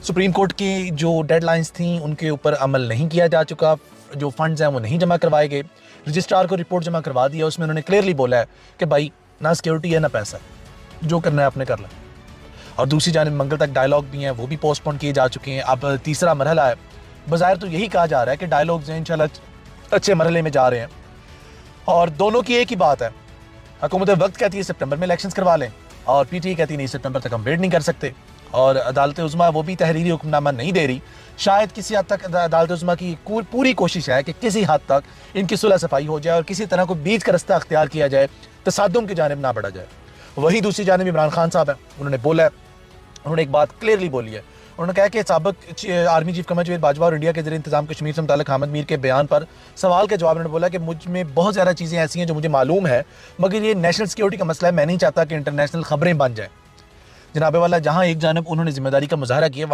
Supreme court کی جو dead lines تھیں ان کے اوپر عمل نہیں کیا جا چکا، جو فنڈز ہیں وہ نہیں جمع کروائے گئے. رجسٹرار کو رپورٹ جمع کروا دیا، اس میں انہوں نے کلیئرلی بولا ہے کہ بھائی نہ سیکیورٹی ہے نہ پیسہ، جو کرنا ہے آپ نے کر لیں. اور دوسری جانب منگل تک ڈائلاگ بھی ہیں، وہ بھی پوسٹ پون کیے جا چکے ہیں. اب تیسرا مرحلہ ہے، بظاہر تو یہی کہا جا رہا ہے کہ ڈائلاگز ہیں انشاءاللہ اچھے مرحلے میں جا رہے ہیں، اور دونوں کی ایک ہی بات ہے. حکومت وقت کہتی ہے سپٹمبر میں الیکشنز کروا لیں، اور پی ٹی اے کہتی نہیں سپٹمبر تک ہم ویٹ نہیں کر سکتے. اور عدالت عظمیٰ وہ بھی تحریری حکم نامہ نہیں دے رہی. شاید کسی حد تک عدالت عظمیٰ کی پوری کوشش ہے کہ کسی حد تک ان کی صلح صفائی ہو جائے اور کسی طرح کو بیچ کا رستہ اختیار کیا جائے، تصادم کی جانب نہ بڑھا جائے. وہی دوسری جانب عمران خان صاحب ہیں، انہوں نے بولا ہے، انہوں نے ایک بات کلیئرلی بولی ہے. انہوں نے کہا کہ سابق آرمی چیف قمر جاوید باجوہ اور انڈیا کے زیر انتظام کشمیر سے متعلق حامد میر کے بیان پر سوال کے جواب انہوں نے بولا کہ مجھ میں بہت زیادہ چیزیں ایسی ہیں جو مجھے معلوم ہے، مگر یہ نیشنل سیکیورٹی کا مسئلہ ہے، میں نہیں چاہتا کہ انٹرنیشنل خبریں بن جائیں. جناب والا، جہاں ایک جانب انہوں نے ذمہ داری کا مظاہرہ کیا،